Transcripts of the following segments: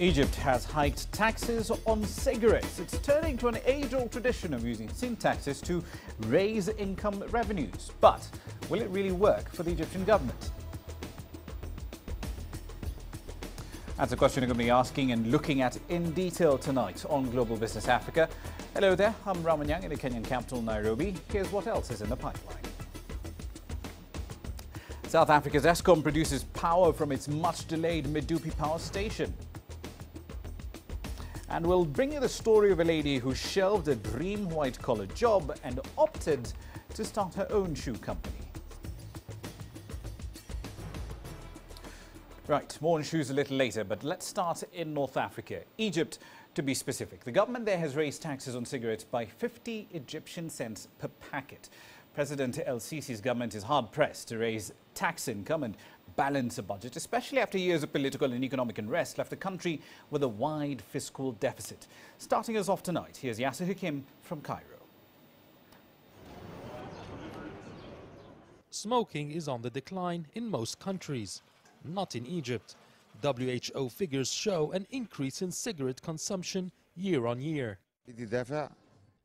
Egypt has hiked taxes on cigarettes. It's turning to an age-old tradition of using sin taxes to raise income revenues. But will it really work for the Egyptian government? That's a question we're going to be asking and looking at in detail tonight on Global Business Africa. Hello there, I'm Ramanyang in the Kenyan capital, Nairobi. Here's what else is in the pipeline. South Africa's Eskom produces power from its much-delayed Medupi power station. And we'll bring you the story of a lady who shelved a dream white-collar job and opted to start her own shoe company. Right, more on shoes a little later, but let's start in North Africa, Egypt to be specific. The government there has raised taxes on cigarettes by 50 Egyptian cents per packet. President El-Sisi's government is hard-pressed to raise tax income and balance a budget, especially after years of political and economic unrest left the country with a wide fiscal deficit. Starting us off tonight, here's Yasser Hakim from Cairo. Smoking is on the decline in most countries, not in Egypt. WHO figures show an increase in cigarette consumption year on year.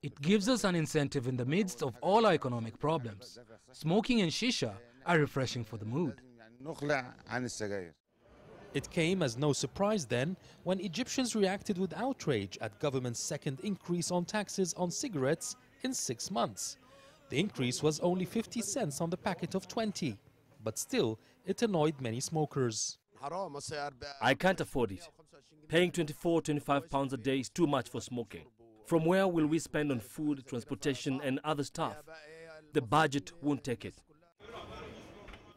It gives us an incentive in the midst of all our economic problems. Smoking and shisha are refreshing for the mood. It came as no surprise then when Egyptians reacted with outrage at government's second increase on taxes on cigarettes in 6 months. The increase was only 50 cents on the packet of 20, but still it annoyed many smokers. I can't afford it. Paying 25 pounds a day is too much for smoking. From where will we spend on food, transportation and other stuff? The budget won't take it.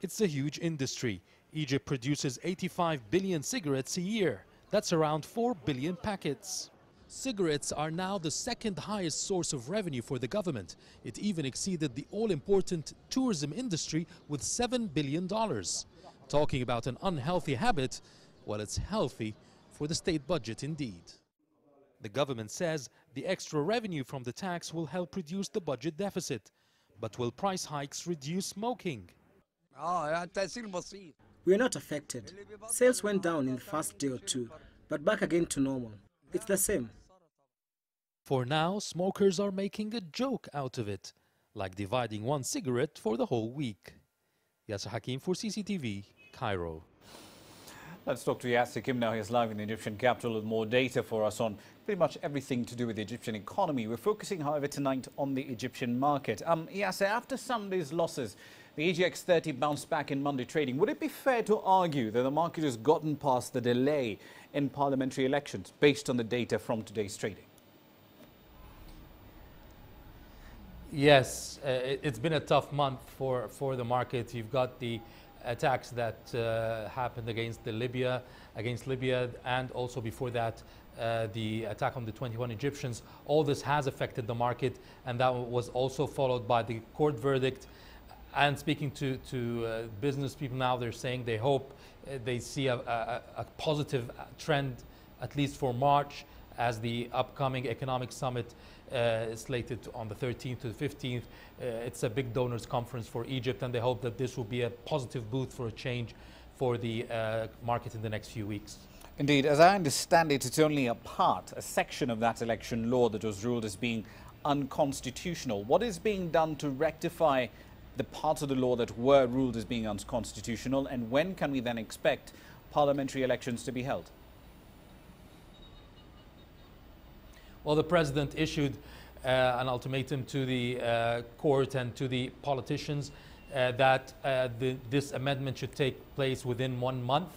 It's a huge industry. Egypt produces 85 billion cigarettes a year. That's around 4 billion packets. Cigarettes are now the second highest source of revenue for the government. It even exceeded the all-important tourism industry with $7 billion. Talking about an unhealthy habit, well, it's healthy for the state budget indeed. The government says the extra revenue from the tax will help reduce the budget deficit. But will price hikes reduce smoking? We are not affected. Sales went down in the first day or two, but back again to normal. It's the same. For now, smokers are making a joke out of it, like dividing one cigarette for the whole week. Yasser Hakim for CCTV, Cairo. Let's talk to Yasser Hakim now. He's live in the Egyptian capital with more data for us on pretty much everything to do with the Egyptian economy. We're focusing, however, tonight on the Egyptian market. Yasser, after Sunday's losses, the EGX 30 bounced back in Monday trading. Would it be fair to argue that the market has gotten past the delay in parliamentary elections based on the data from today's trading? Yes, it's been a tough month for the market. You've got the attacks that happened against Libya, and also before that, the attack on the 21 Egyptians. All this has affected the market, and that was also followed by the court verdict. And speaking to business people now, they're saying they hope they see a positive trend, at least for March, as the upcoming economic summit is slated on the 13th to the 15th. It's a big donors conference for Egypt, and they hope that this will be a positive boost for a change for the market in the next few weeks. Indeed, as I understand it, it's only a section of that election law that was ruled as being unconstitutional. What is being done to rectify the parts of the law that were ruled as being unconstitutional, and when can we then expect parliamentary elections to be held? Well, the president issued an ultimatum to the court and to the politicians that this amendment should take place within 1 month.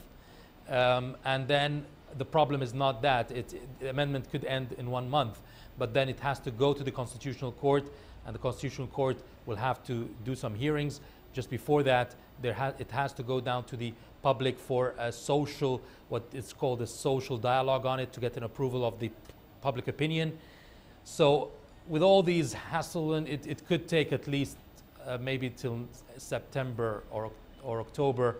And then the problem is not that. The amendment could end in 1 month, but then it has to go to the Constitutional Court, and the Constitutional Court will have to do some hearings. Just before that, it has to go down to the public for a social, what is called a social dialogue on it, to get an approval of the public opinion. So with all these hassle, it could take at least maybe till September or October.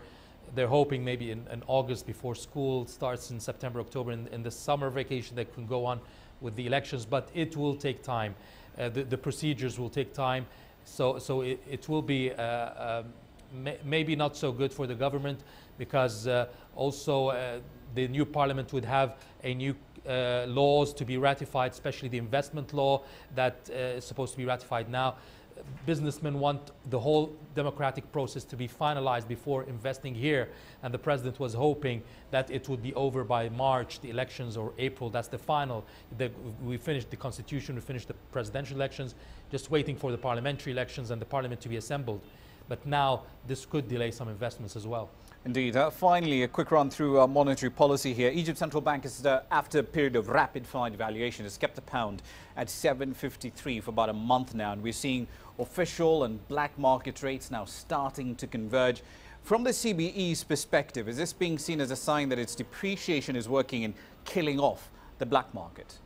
They're hoping maybe in August, before school starts in September, October, in the summer vacation, they can go on with the elections, but it will take time. The procedures will take time, so it will be maybe not so good for the government, because also the new parliament would have a new laws to be ratified, especially the investment law that is supposed to be ratified now. Businessmen want the whole democratic process to be finalized before investing here, and the president was hoping that it would be over by March, the elections, or April. That's the final. We finished the constitution, we finished the presidential elections, just waiting for the parliamentary elections and the parliament to be assembled. But now this could delay some investments as well. Indeed. Finally, a quick run through monetary policy here. Egypt's central bank is, after a period of rapid-fire devaluation, has kept the pound at 7.53 for about a month now, and we're seeing official and black market rates now starting to converge. From the CBE's perspective, is this being seen as a sign that its depreciation is working in killing off the black market?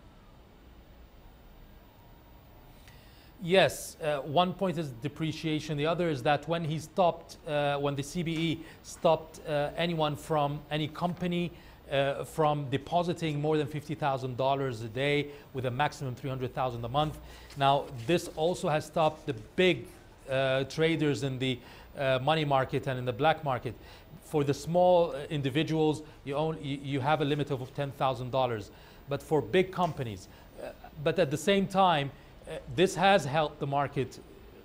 Yes, one point is depreciation. The other is that when he stopped, when the CBE stopped any company from depositing more than $50,000 a day with a maximum $300,000 a month. Now, this also has stopped the big traders in the money market and in the black market. For the small individuals, you have a limit of $10,000, but for big companies. But at the same time, this has helped the market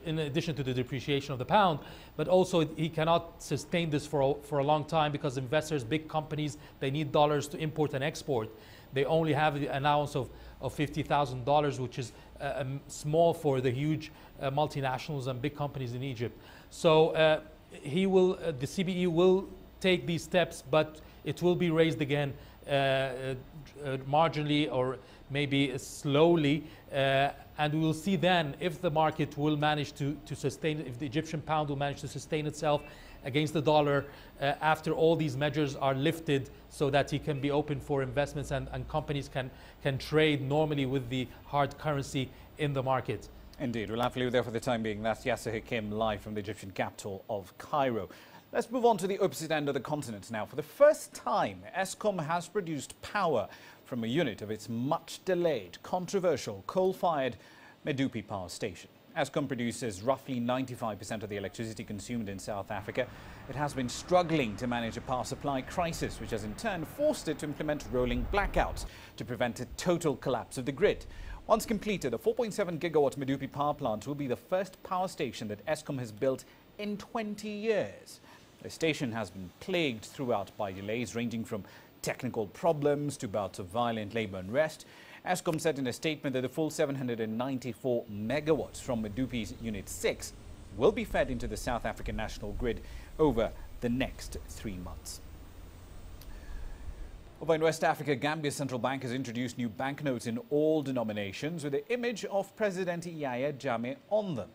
in addition to the depreciation of the pound, but also he cannot sustain this for a long time because investors, big companies, they need dollars to import and export. They only have an allowance of $50,000, which is small for the huge multinationals and big companies in Egypt. So the CBE will take these steps, but it will be raised again marginally or maybe slowly, and we will see then if the market will manage to sustain, if the Egyptian pound will manage to sustain itself against the dollar after all these measures are lifted, so that he can be open for investments and companies can trade normally with the hard currency in the market. Indeed. We'll have to leave there for the time being. That's Yasser Hakim live from the Egyptian capital of Cairo. Let's move on to the opposite end of the continent now. For the first time, Eskom has produced power from a unit of its much-delayed, controversial, coal-fired Medupi power station. Eskom produces roughly 95% of the electricity consumed in South Africa. It has been struggling to manage a power supply crisis, which has in turn forced it to implement rolling blackouts to prevent a total collapse of the grid. Once completed, a 4.7 gigawatt Medupi power plant will be the first power station that Eskom has built in 20 years. The station has been plagued throughout by delays ranging from technical problems to bouts of violent labour unrest. Eskom said in a statement that the full 794 megawatts from Medupi's Unit 6 will be fed into the South African national grid over the next 3 months. Over in West Africa, Gambia's central bank has introduced new banknotes in all denominations with the image of President Yahya Jammeh on them.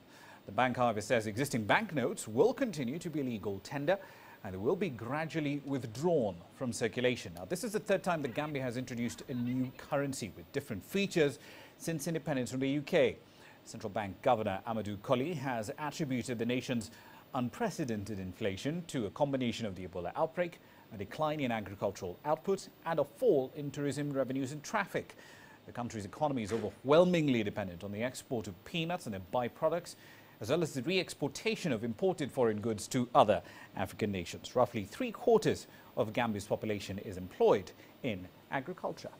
The bank, however, says existing banknotes will continue to be legal tender and will be gradually withdrawn from circulation. Now, this is the third time that Gambia has introduced a new currency with different features since independence from the UK. Central Bank Governor Amadou Colley has attributed the nation's unprecedented inflation to a combination of the Ebola outbreak, a decline in agricultural output, and a fall in tourism revenues and traffic. The country's economy is overwhelmingly dependent on the export of peanuts and their byproducts, as well as the re-exportation of imported foreign goods to other African nations. Roughly 3/4 of Gambia's population is employed in agriculture.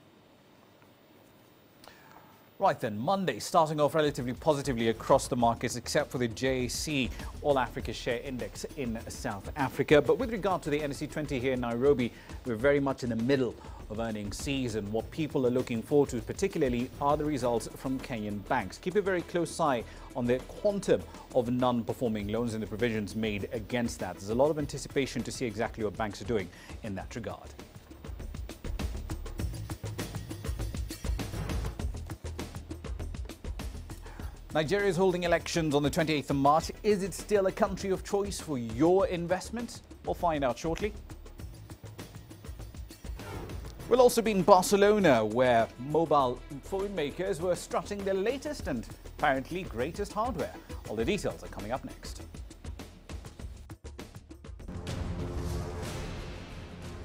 Right then, Monday starting off relatively positively across the markets except for the JSE All Africa Share Index in South Africa. But with regard to the NSE 20 here in Nairobi, we're very much in the middle of earnings season. What people are looking forward to particularly are the results from Kenyan banks. Keep a very close eye on the quantum of non-performing loans and the provisions made against that. There's a lot of anticipation to see exactly what banks are doing in that regard. Nigeria is holding elections on the 28th of March. Is it still a country of choice for your investment? We'll find out shortly. We'll also be in Barcelona, where mobile phone makers were strutting their latest and apparently greatest hardware. All the details are coming up next.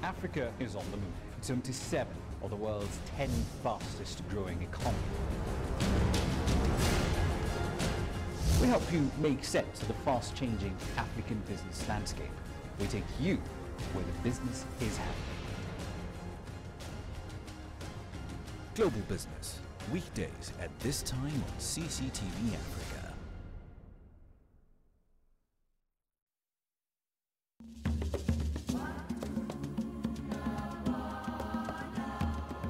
Africa is on the move. It's home to 7 of the world's 10 fastest growing economies. We help you make sense of the fast-changing African business landscape. We take you where the business is happening. Global Business, weekdays at this time on CCTV Africa.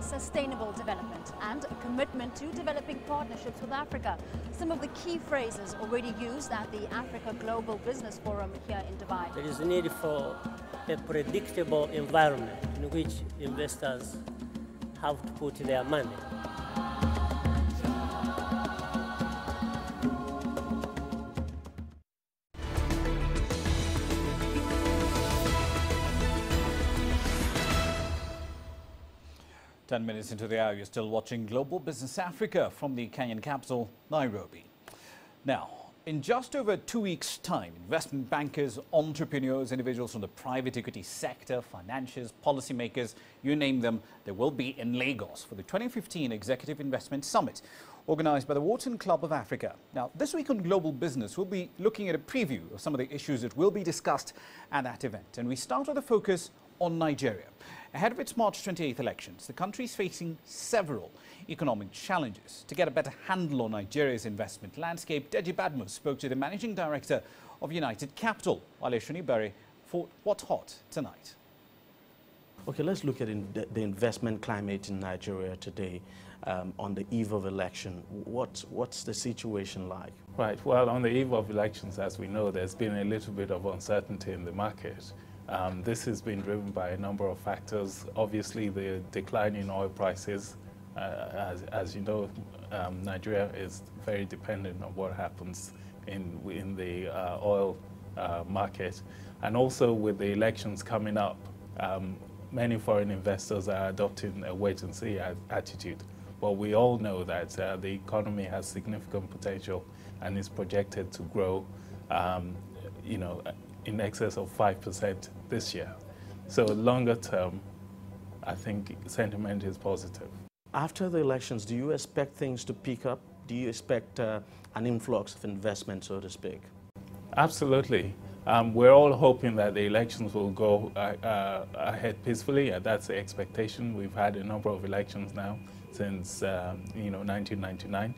Sustainable development and a commitment to developing partnerships with Africa. Some of the key phrases already used at the Africa Global Business Forum here in Dubai. There is a need for a predictable environment in which investors have to put their money. 10 minutes into the hour, you're still watching Global Business Africa from the Kenyan capital, Nairobi. Now, in just over 2 weeks' time, investment bankers, entrepreneurs, individuals from the private equity sector, financiers, policymakers, you name them, they will be in Lagos for the 2015 Executive Investment Summit, organized by the Bulletin Club of Africa. Now, this week on Global Business, we'll be looking at a preview of some of the issues that will be discussed at that event. And we start with a focus on Nigeria. Ahead of its March 28th elections, the country is facing several economic challenges. To get a better handle on Nigeria's investment landscape, Deji Badmus spoke to the managing director of United Capital, Wale Shonibare, for What's Hot tonight. Okay, let's look at the investment climate in Nigeria today on the eve of election. What's the situation like? Right, well, on the eve of elections, as we know, there's been a little bit of uncertainty in the market. This has been driven by a number of factors. Obviously, the decline in oil prices. As you know, Nigeria is very dependent on what happens in the oil market. And also with the elections coming up, many foreign investors are adopting a wait-and-see attitude. But we all know that the economy has significant potential and is projected to grow, in excess of 5% this year. So longer term, I think sentiment is positive. After the elections, do you expect things to pick up? Do you expect an influx of investment, so to speak? Absolutely. We're all hoping that the elections will go ahead peacefully, and that's the expectation. We've had a number of elections now since 1999,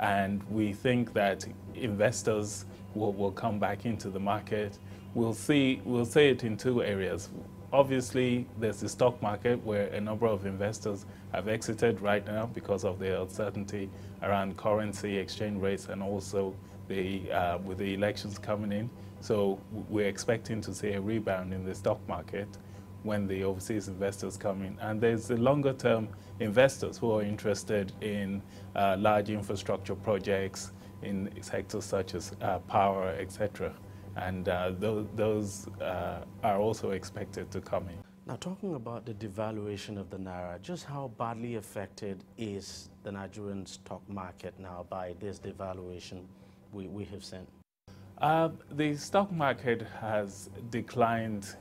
and we think that investors will come back into the market. We'll see it in two areas. Obviously, there's the stock market where a number of investors have exited right now because of the uncertainty around currency exchange rates and also with the elections coming in. So we're expecting to see a rebound in the stock market when the overseas investors come in. And there's the longer term investors who are interested in large infrastructure projects in sectors such as power, etc. And those are also expected to come in. Now, talking about the devaluation of the Naira, just how badly affected is the Nigerian stock market now by this devaluation we have seen? The stock market has declined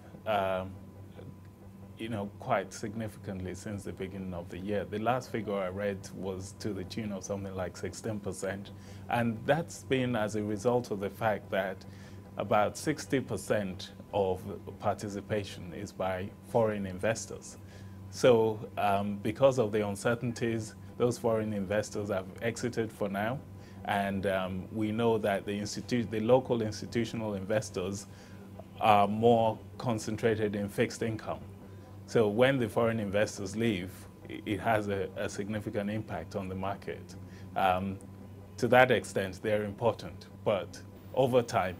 quite significantly since the beginning of the year. The last figure I read was to the tune of something like 16%. And that's been as a result of the fact that about 60% of participation is by foreign investors. So because of the uncertainties, those foreign investors have exited for now. And we know that the local institutional investors are more concentrated in fixed income. So when the foreign investors leave, it has a significant impact on the market. To that extent, they're important. But over time,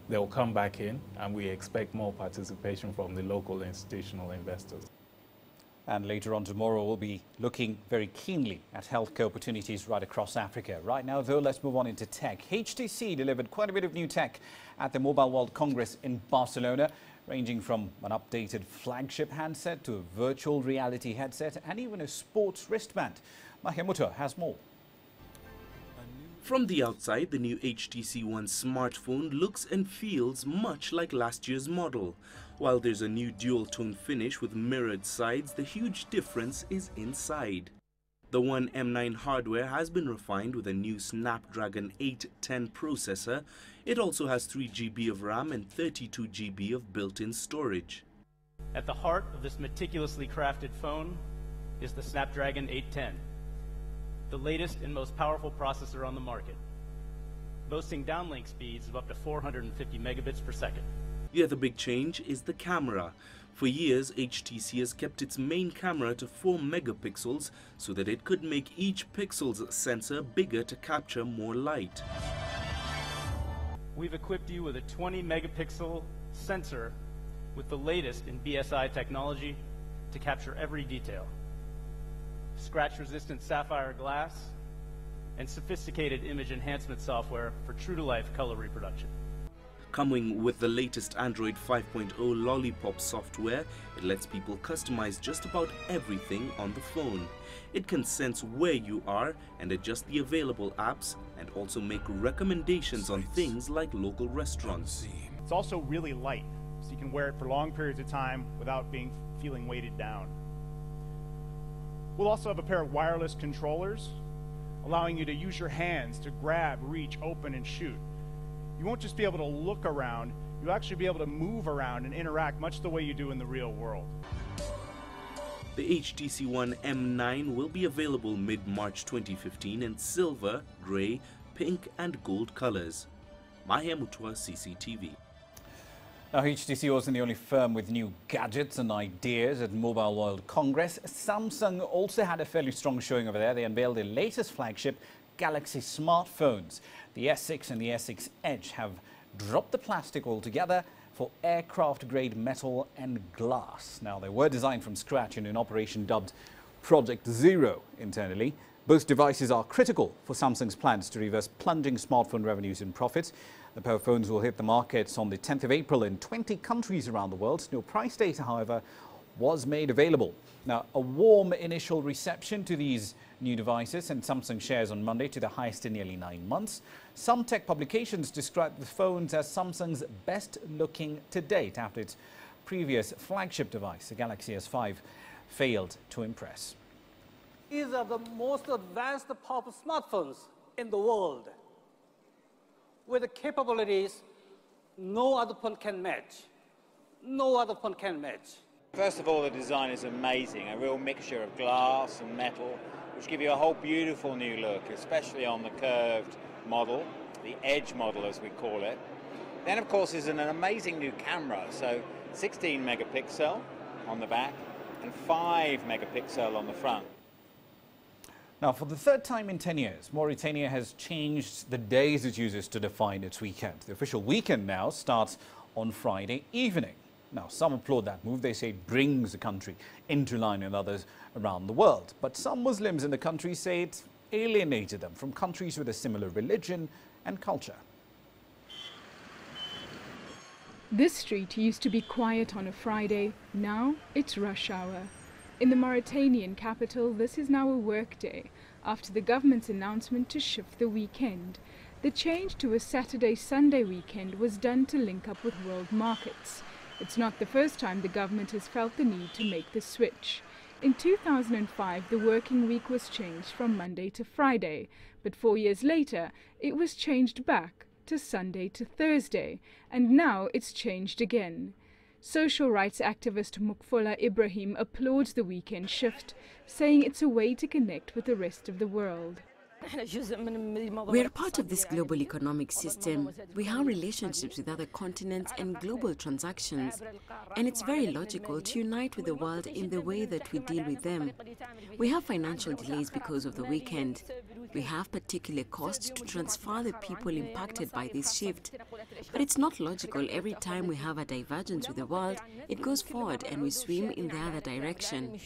they'll come back in, and we expect more participation from the local institutional investors. And later on tomorrow, we'll be looking very keenly at healthcare opportunities right across Africa. Right now, though, let's move on into tech. HTC delivered quite a bit of new tech at the Mobile World Congress in Barcelona, ranging from an updated flagship handset to a virtual reality headset and even a sports wristband. Mahemuto has more. From the outside, the new HTC One smartphone looks and feels much like last year's model. While there's a new dual-tone finish with mirrored sides, the huge difference is inside. The One M9 hardware has been refined with a new Snapdragon 810 processor. It also has 3 GB of RAM and 32 GB of built-in storage. At the heart of this meticulously crafted phone is the Snapdragon 810. the latest and most powerful processor on the market, boasting downlink speeds of up to 450 megabits per second. The other big change is the camera. For years, HTC has kept its main camera to 4 megapixels so that it could make each pixel's sensor bigger to capture more light. We've equipped you with a 20 megapixel sensor with the latest in BSI technology to capture every detail. Scratch-resistant sapphire glass and sophisticated image enhancement software for true-to-life color reproduction. Coming with the latest Android 5.0 Lollipop software, it lets people customize just about everything on the phone. It can sense where you are and adjust the available apps, and also make recommendations on things like local restaurants. It's also really light, so you can wear it for long periods of time without feeling weighted down. We'll also have a pair of wireless controllers, allowing you to use your hands to grab, reach, open, and shoot. You won't just be able to look around, you'll actually be able to move around and interact much the way you do in the real world. The HTC One M9 will be available mid-March 2015 in silver, grey, pink and gold colors. Maher Mutwa, CCTV. Now, HTC wasn't the only firm with new gadgets and ideas at Mobile World Congress. Samsung also had a fairly strong showing over there. They unveiled their latest flagship Galaxy smartphones. The S6 and the S6 Edge have dropped the plastic altogether for aircraft-grade metal and glass. Now, they were designed from scratch in an operation dubbed Project Zero internally. Both devices are critical for Samsung's plans to reverse plunging smartphone revenues and profits. The pair of phones will hit the markets on the 10th of April in 20 countries around the world. No price data, however, was made available. Now, a warm initial reception to these new devices sent Samsung shares on Monday to the highest in nearly 9 months. Some tech publications describe the phones as Samsung's best looking to date after its previous flagship device, the Galaxy S5, failed to impress. These are the most advanced powerful smartphones in the world, with the capabilities no other phone can match. No other phone can match. First of all, the design is amazing, a real mixture of glass and metal, which give you a whole beautiful new look, especially on the curved model, the Edge model as we call it. Then, of course, is an amazing new camera, so 16 megapixel on the back and 5 megapixel on the front. Now, for the third time in 10 years, Mauritania has changed the days it uses to define its weekend. The official weekend now starts on Friday evening. Now, some applaud that move. They say it brings the country into line with others around the world. But some Muslims in the country say it alienated them from countries with a similar religion and culture. This street used to be quiet on a Friday. Now it's rush hour. In the Mauritanian capital, this is now a work day after the government's announcement to shift the weekend. The change to a Saturday-Sunday weekend was done to link up with world markets. It's not the first time the government has felt the need to make the switch. In 2005, the working week was changed from Monday to Friday, but 4 years later, it was changed back to Sunday to Thursday, and now it's changed again. Social rights activist Mukfola Ibrahim applauds the weekend shift, saying it's a way to connect with the rest of the world. We are part of this global economic system. We have relationships with other continents and global transactions. And it's very logical to unite with the world in the way that we deal with them. We have financial delays because of the weekend. We have particular costs to transfer the people impacted by this shift. But it's not logical. Every time we have a divergence with the world, it goes forward and we swim in the other direction.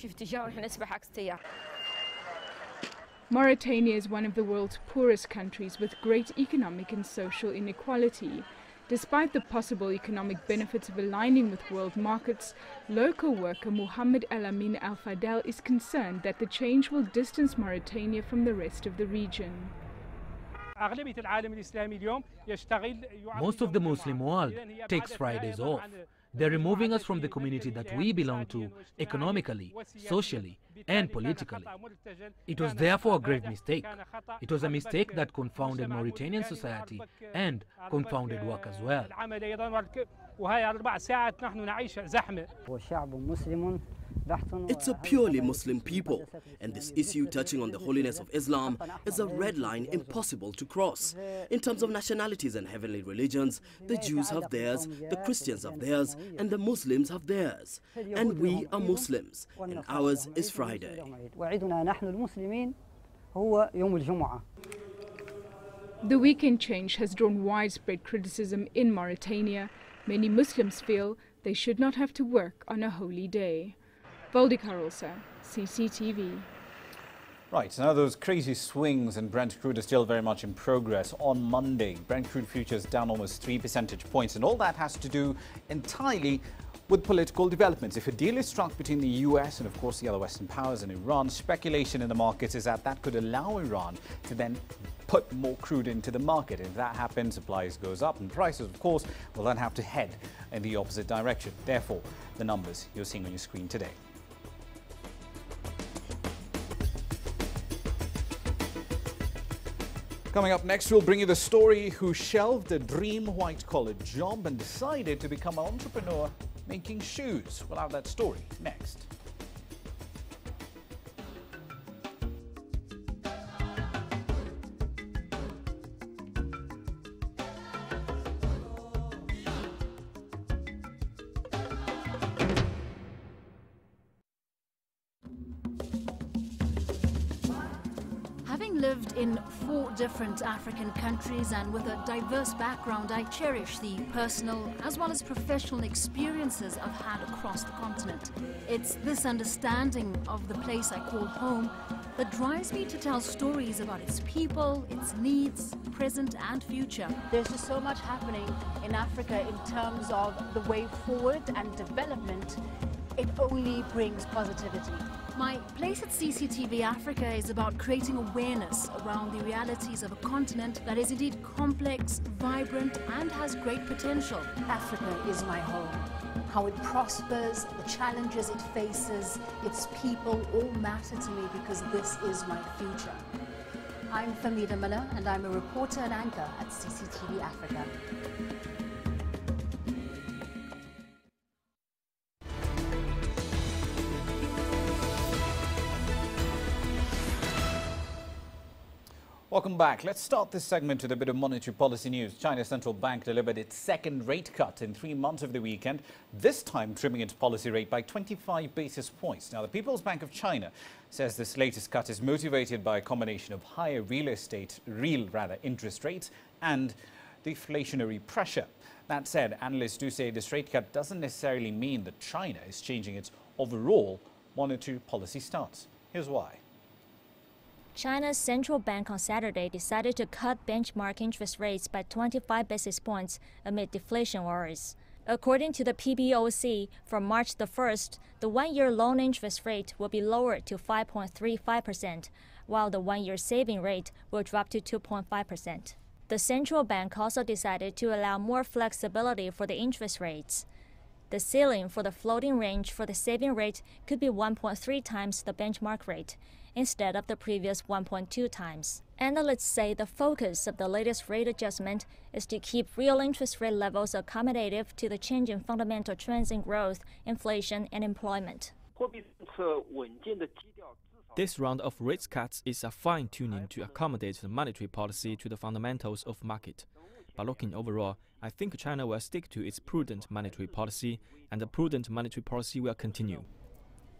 Mauritania is one of the world's poorest countries with great economic and social inequality. Despite the possible economic benefits of aligning with world markets, local worker Mohammed El-Amin Al-Fadel is concerned that the change will distance Mauritania from the rest of the region. Most of the Muslim world takes Fridays off. They're removing us from the community that we belong to economically, socially, and politically. It was therefore a grave mistake. It was a mistake that confounded Mauritanian society and confounded work as well. It's a purely Muslim people, and this issue touching on the holiness of Islam is a red line impossible to cross. In terms of nationalities and heavenly religions, the Jews have theirs, the Christians have theirs, and the Muslims have theirs. And we are Muslims, and ours is Friday. The weekend change has drawn widespread criticism in Mauritania. Many Muslims feel they should not have to work on a holy day. Voldi Karolsa, CCTV. Right, now those crazy swings in Brent crude are still very much in progress. On Monday, Brent crude futures down almost 3 percentage points, and all that has to do entirely with political developments. If a deal is struck between the US and, of course, the other Western powers and Iran, speculation in the markets is that that could allow Iran to then put more crude into the market. And if that happens, supplies goes up and prices, of course, will then have to head in the opposite direction. Therefore, the numbers you're seeing on your screen today. Coming up next, we'll bring you the story who shelved a dream white-collar job and decided to become an entrepreneur making shoes. We'll have that story next. Having lived in 4 different African countries and with a diverse background, I cherish the personal as well as professional experiences I've had across the continent. It's this understanding of the place I call home that drives me to tell stories about its people, its needs, present and future. There's just so much happening in Africa in terms of the way forward and development. It only brings positivity. My place at CCTV Africa is about creating awareness around the realities of a continent that is indeed complex, vibrant, and has great potential. Africa is my home. How it prospers, the challenges it faces, its people all matter to me because this is my future. I'm Famida Miller, and I'm a reporter and anchor at CCTV Africa. Welcome back. Let's start this segment with a bit of monetary policy news. China's central bank delivered its second rate cut in 3 months of the weekend, this time trimming its policy rate by 25 basis points. Now, the People's Bank of China says this latest cut is motivated by a combination of higher real interest rates and deflationary pressure. That said, analysts do say this rate cut doesn't necessarily mean that China is changing its overall monetary policy stance. Here's why. China's central bank on Saturday decided to cut benchmark interest rates by 25 basis points amid deflation worries. According to the PBOC, from March the 1st, the one-year loan interest rate will be lowered to 5.35%, while the one-year saving rate will drop to 2.5%. The central bank also decided to allow more flexibility for the interest rates. The ceiling for the floating range for the saving rate could be 1.3 times the benchmark rate, instead of the previous 1.2 times. Analysts say the focus of the latest rate adjustment is to keep real interest rate levels accommodative to the changing fundamental trends in growth, inflation, and employment. This round of rate cuts is a fine-tuning to accommodate the monetary policy to the fundamentals of market. But looking overall, I think China will stick to its prudent monetary policy, and the prudent monetary policy will continue.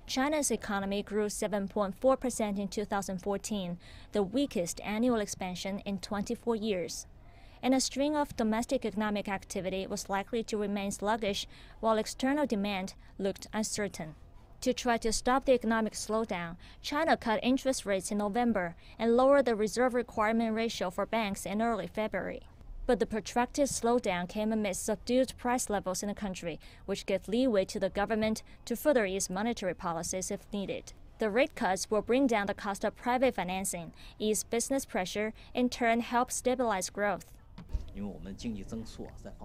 China's economy grew 7.4% in 2014, the weakest annual expansion in 24 years. And a string of domestic economic activity was likely to remain sluggish, while external demand looked uncertain. To try to stop the economic slowdown, China cut interest rates in November and lowered the reserve requirement ratio for banks in early February. But the protracted slowdown came amidst subdued price levels in the country, which gave leeway to the government to further ease monetary policies if needed. The rate cuts will bring down the cost of private financing, ease business pressure, in turn help stabilize growth.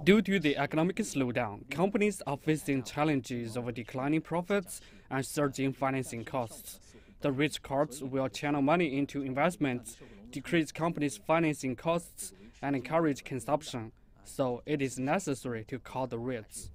Due to the economic slowdown, companies are facing challenges of declining profits and surging financing costs. The rate cuts will channel money into investments, decrease companies' financing costs, and encourage consumption, so it is necessary to cut the rates.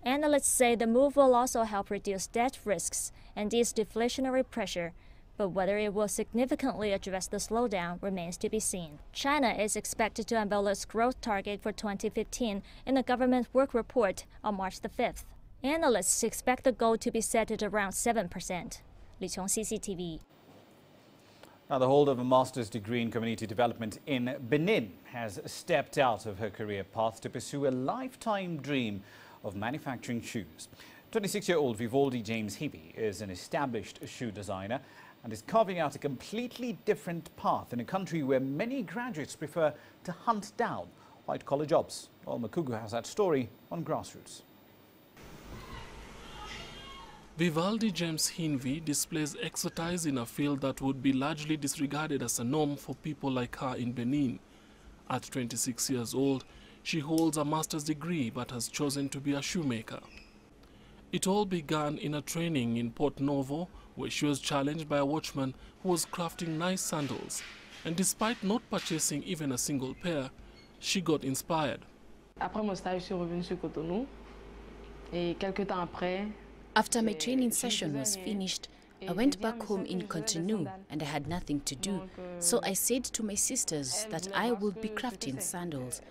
Analysts say the move will also help reduce debt risks and ease deflationary pressure, but whether it will significantly address the slowdown remains to be seen. China is expected to unveil its growth target for 2015 in a government work report on March the 5th. Analysts expect the goal to be set at around 7%. Li Qiong, CCTV. Now, the holder of a master's degree in community development in Benin has stepped out of her career path to pursue a lifetime dream of manufacturing shoes. 26-year-old Vivaldi James Hebe is an established shoe designer and is carving out a completely different path in a country where many graduates prefer to hunt down white-collar jobs. Well, Makugu has that story on Grassroots. Vivaldi James Hinvi displays expertise in a field that would be largely disregarded as a norm for people like her in Benin. At 26 years old, she holds a master's degree but has chosen to be a shoemaker. It all began in a training in Port Novo, where she was challenged by a watchman who was crafting nice sandals. And despite not purchasing even a single pair, she got inspired. After my training session was finished, I went back home in Cotonou and I had nothing to do. So I said to my sisters that I would be crafting sandals.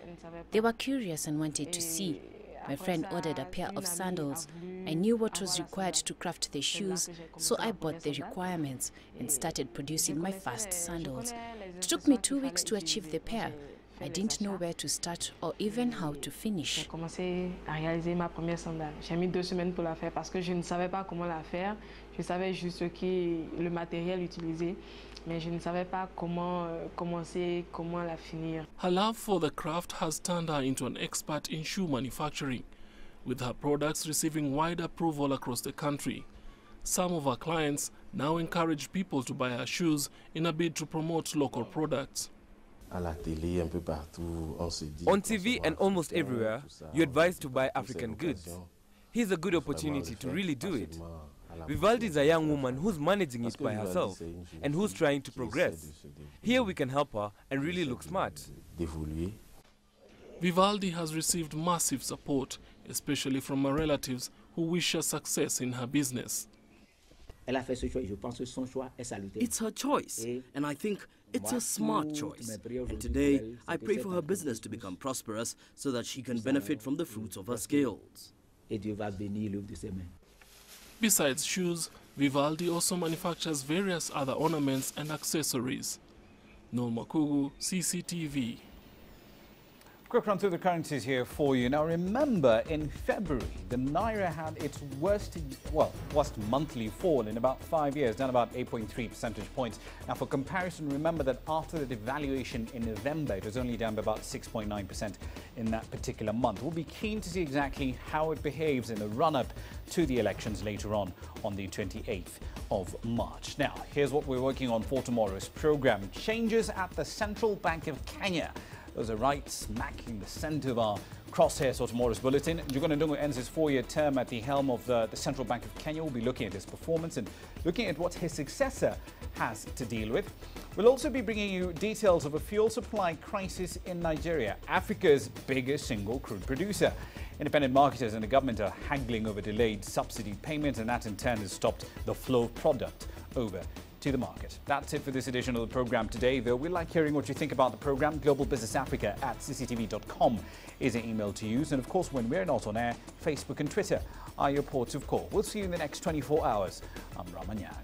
They were curious and wanted to see. My friend ordered a pair of sandals. I knew what was required to craft the shoes, so I bought the requirements and started producing my first sandals. It took me 2 weeks to achieve the pair. I didn't know where to start or even how to finish. J'ai commencé à réaliser ma première sandale. J'ai mis 2 semaines pour la faire parce que je ne savais pas comment la faire. Je savais juste le matériel utilisé, mais je ne savais pas comment commencer, comment la finir. Her love for the craft has turned her into an expert in shoe manufacturing, with her products receiving wide approval across the country. Some of her clients now encourage people to buy her shoes in a bid to promote local products. On TV and almost everywhere, you're advised to buy African goods. Here's a good opportunity to really do it. Vivaldi is a young woman who's managing it by herself and who's trying to progress. Here we can help her and really look smart. Vivaldi has received massive support, especially from her relatives who wish her success in her business. It's her choice, and I think it's a smart choice. And today, I pray for her business to become prosperous so that she can benefit from the fruits of her skills. Besides shoes, Vivaldi also manufactures various other ornaments and accessories. Noel Makugu, CCTV. Quick run through the currencies here for you. Now remember, in February, the Naira had its worst monthly fall in about 5 years, down about 8.3 percentage points. Now for comparison, remember that after the devaluation in November, it was only down by about 6.9% in that particular month. We'll be keen to see exactly how it behaves in the run-up to the elections later on the 28th of March. Now, here's what we're working on for tomorrow's program. Changes at the Central Bank of Kenya. Those are right smack in the centre of our crosshairs for tomorrow's bulletin. Njuguna Ndung'u ends his 4-year term at the helm of the Central Bank of Kenya. We'll be looking at his performance and looking at what his successor has to deal with. We'll also be bringing you details of a fuel supply crisis in Nigeria, Africa's biggest single crude producer. Independent marketers and the government are haggling over delayed subsidy payments, and that in turn has stopped the flow of product over to the market. That's it for this edition of the program today, though we like hearing what you think about the program. globalbusinessafrica@cctv.com is an email to use, and of course when we're not on air, Facebook and Twitter are your ports of call. We'll see you in the next 24 hours. I'm Ramanyan.